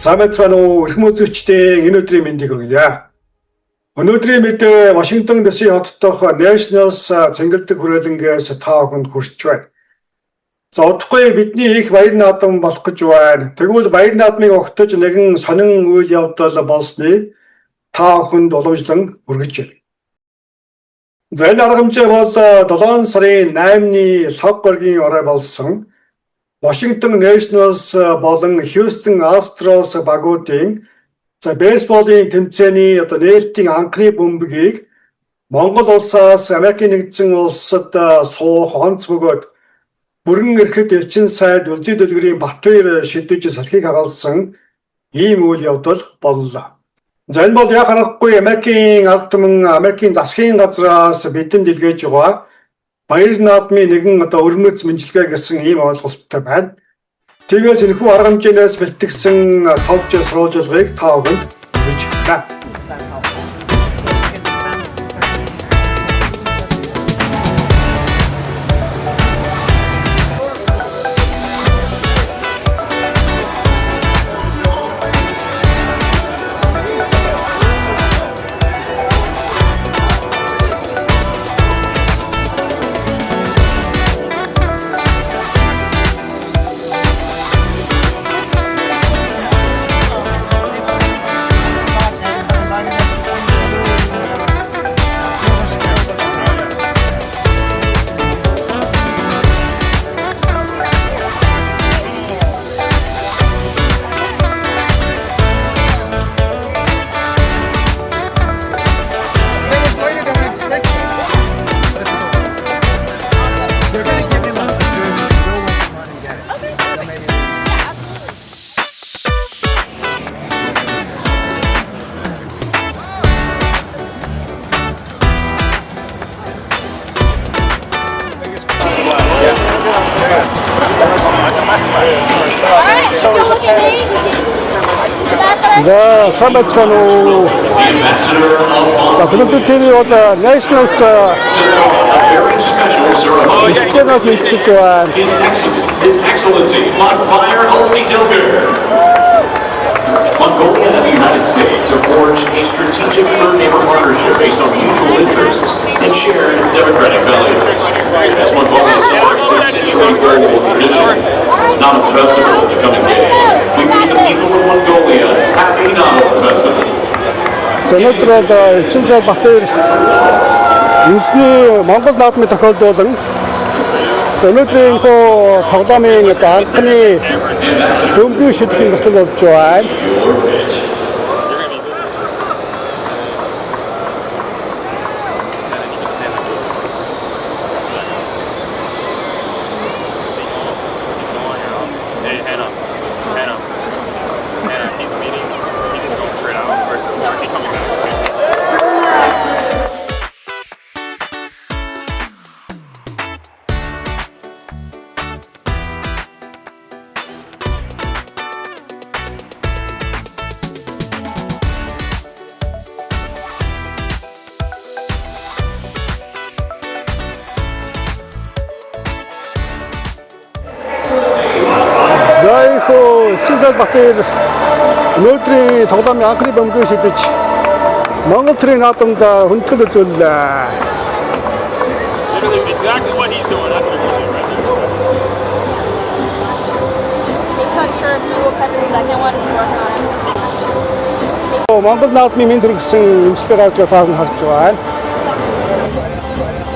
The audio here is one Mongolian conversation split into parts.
Самэцвано эрхмөзөгчдийн энэ өдрийн мэндийг хүргье. Өнөөдрийн мэдээ Вашингтон дэс хотдох Nationals цэнгэлдэг хүрээлэнгээс та бүхэнд хүрч байна. За удахгүй бидний их баяр наадам болох гэж байна. Тэгвэл баяр наадмыг огтож нэгэн сонин үйл явдал болсныг та бүхэнд уламжлан хүргэж байна. За энэ арга хэмжээ бол 7 сарын 8-ны сав гарагийн орой болсон Вашингтон Nationals болон Houston Astros багуудын бейсболын тэмцээний нээлтийн анхны бөмбөгийг Монгол улсаас Америкийн нэгдсэн улсад суух онц бөгөөд бүрэн эрхэт элчин сайд Үлзий дэлгэрийн Батбаяр шидэж салхийг хагалсан ийм үйл явдал боллоо. За энэ бол яг харахгүй Америкийн ард түмэн Америкийн засгийн газраас бидэнд илгээж байгаа баяр наадмын нэгэн өрмөц мэдлэгээ гэсэн ийм ойлголттой байна. Тэгээс энэхүү арга хэмжээнээс бэлтгэсэн товч сурвалжлагыг та бүхэнд хүргэж байна. За самбацгано за бүгд TV бол Nationals Nationals мэдчихэж байна. His Excellency Bonfire Ulzii Delgert. Mongolia and the United States have forged a strategic third-neighbor partnership based on mutual interests and shared democratic values. As Mongolia celebrates its century-old tradition, not a festival of the coming days, we wish the people of Mongolia happy Navajo Festival. Өнөөдөр элчин сайд Батбаяр үндэсний Монгол наадмын тохиолдуулан өнөөдрийн тоглоомын анхны бөмбөгийн шидэхин бэлтгэл болж байна. Чисэл Батбаяр өнөөдрийн тоглоомын анхны бөмбөгийг шидэж Монгол төрийн наадамд хүндэтгэл үзүүллээ. Exactly what he's doing. That's what he's doing right there. He's unsure if Drew will catch the second one. He's working on it. Монгол наадмын мэд хүргэсэн имжлэг гарч байгааг нь харж байна.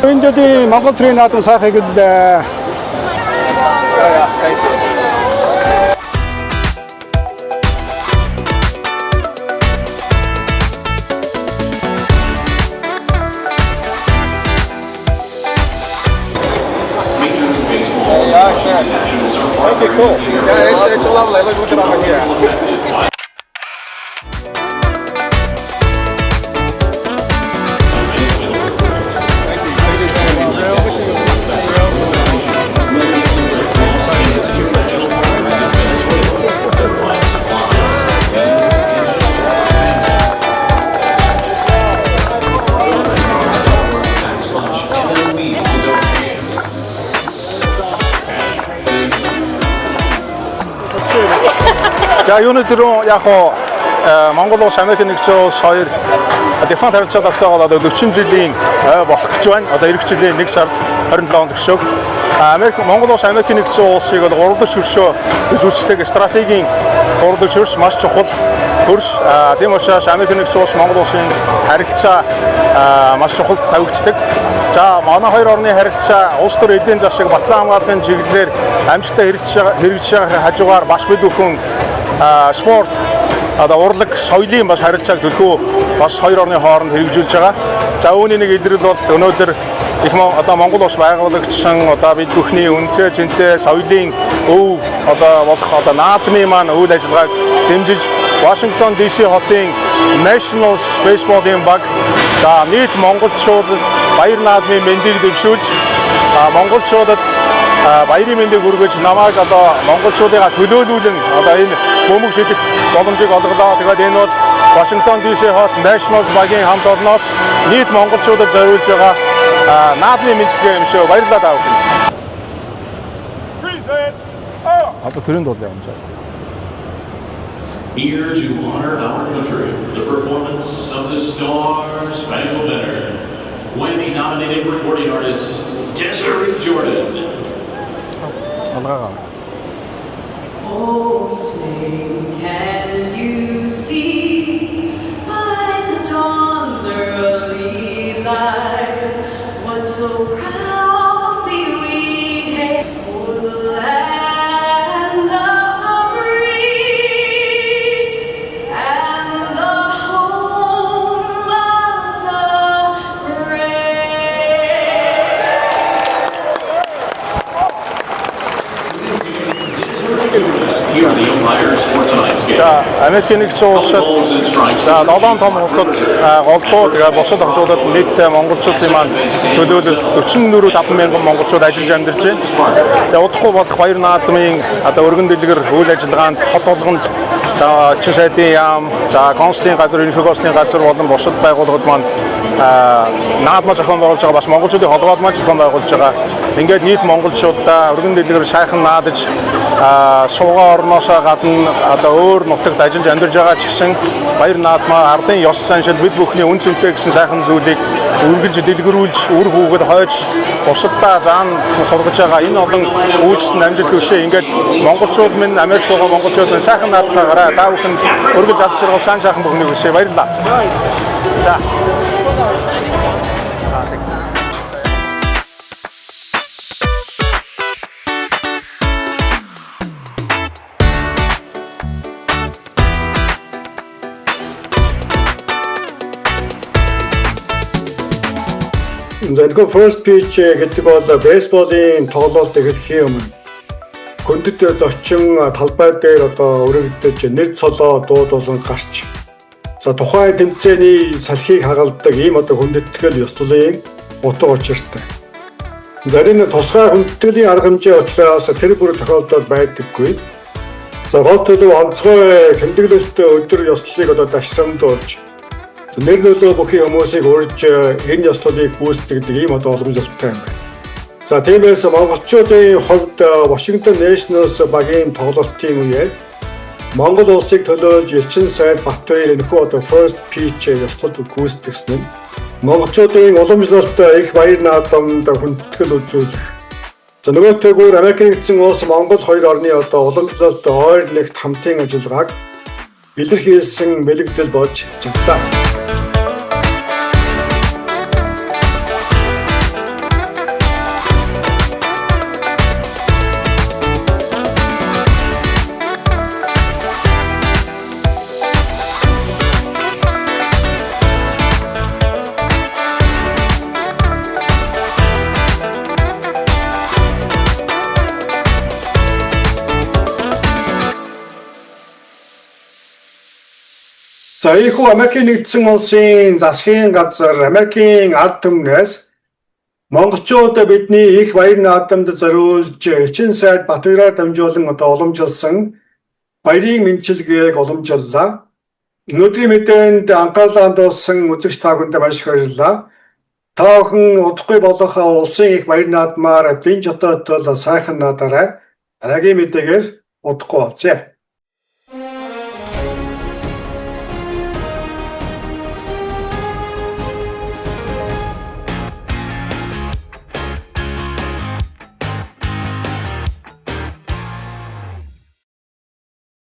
Энэ жилийн Монгол төрийн наадам сайхыг л Okay, cool. Yeah, it's lovely. Look at over here. Ha ha ha! За юуны дөрөв яг Монгол улс Америкийн нэгдсэн улс хоёр дефенс харилцаа тогтоогоод одоо 40 жилийн болох гэж байна. Одоо эх жилийн 1 сард 27 онд гişөг. Монгол улс Америкийн нэгдсэн улсыг бол гуравдах хөршөө гэж үздэг стратегийн гуравдах хөрш маш чухал хөрш. Тийм учраас Америкийн нэгдсэн улс Монгол улсын харилцаа маш чухал тавигддаг. За манай хоёр орны харилцаа улс төр эдийн засаг батлан хамгааллын чиглэлээр амжилттай хэрэгжиж байгаа хажуугаар маш бид бүхэн спорт одоо урлаг соёлын бас харилцааг төлхөө бас хоёр орны хооронд хэрэгжүүлж байгаа. За үүний нэг илрэл бол өнөөдөр их одоо Монгол улс байгуулагчсан одоо бид бүхний үнцээ цэнтэй соёлын өв одоо болох одоо наадмын маань үйл ажиллагааг дэмжиж Washington DC хотын National Baseball-ийн баг за нийт монголчуудад баяр наадмын мэндийг дэвшүүлж монголчуудад баярын мэндийг хүргэж намайг одоо монголчуудыгаа төлөөлүүлэн одоо энэ бөмбөг шидэх боломжийг олголоо. Тэгээд энэ бол Washington DC хот National багийн хамт олноос нийт монголчуудад зориулж байгаа наадмын мэндчилгээ юм шүү. Баярлалаа та бүхэнд. Одоо төрөнд бол юм цаа. Here to honor our country, the performance of the Star-Spangled Banner. Grammy-nominated recording artist Desiree Jordan. Oh, say, can you see by the dawn's early light what so proudly we hailed for the land of the free and the home of the brave. Here are the umpires for tonight's game. За Америкийн нэгдсэн улсад за 7 том улсад голбоо тэгээ бусад хотуудад нийтдээ монголчуудын маань төлөөлөл 44,5 мянган монголчууд ажиллаж амьдарч байна. Тэгээ удахгүй болох баяр наадмын одоо өргөн дэлгэр үйл ажиллагаанд хот болгонд за элчин сайдын яам, за консулын газар, ерөнхий консулын газар болон бусад байгууллагууд маань наадмаа зохион байгуулж байгаа бас монголчуудын холбоод маань зохион байгуулж байгаа. Ингээд нийт монголчуудаа өргөн дэлгэр шайхан наадаж суугаа орноосоо гадна одоо өөр нутагт ажиллаж амьдарч байгаа ч гэсэн баяр наадмаа ардын ёс заншил бид бүхний үн цэнтэй гэсэн сайхан зүйлийг үргэлж дэлгэрүүлж үр хүүхэд хойж бусаддаа заан сургаж байгаа энэ олон үйлчлэн амжилт хүшээ ингээд монголчууд минь Америк суугаа монголчууд минь сайхан наацгаараа та бүхэн өргөж алс жаргал сайн сайхан бүхнийг хүсье баярлалаа. За Зөвхөн first pitch гэдэг бол бейсболын тоглолт гэхэд өмнө гүндэд зочин талбай дээр одоо өргөдөж нэр цолоо дууд болон гарч за тухайн тэмцээний салхийг хагалдаг ийм одоо хүндэтгэл ёслолын утга учиртай. Зарим тусгай хүндэтгэлийн арга хэмжээ учраас тэр бүр тохиолдол байдаггүй. За гол төлөв онцгой тэмдэглэлтэй өдөр ёслолыг одоо дашрамдуулж нэр нөлөө бүхий хүмүүсийг урьж энэ ёслолыг гүйцэтгэдэг ийм одоо уламжлалтай юм байна. За тиймээс монголчуудын хувьд Washington Nationals багийн тоглолтын үеэр Монгол улсыг төлөөлж элчин сайд Батбаяр энэхүү одоо first pitch ёслол гүйцэтгсэн нь монголчуудын уламжлалт их баяр наадамд хүндэтгэл үзүүлэх. За нөгөөтэйгүр Америкийн нэгдсэн улс Монгол хоёр орны одоо уламжлалт ойр нэгт хамтын ажиллагааг илэрхийлсэн мэлэгдэл болж чадлаа. За ийхүү Америкийн нэгдсэн улсын засгийн газар Америкийн ард түмнээс монголчууд бидний их баяр наадамд зориулж элчин сайд Батбаяраар дамжуулан одоо уламжилсан баярын мэндчилгээг уламжиллаа. Өнөөдрийн мэдээнд анхаарлаа хандуулсан үзэгч та бүхэнд маш их баярлалаа. Та бүхэн удахгүй болох улсын их баяр наадмаар бинж хотод сайхан наадаарай. Дараагийн мэдээгээр удахгүй олзъя.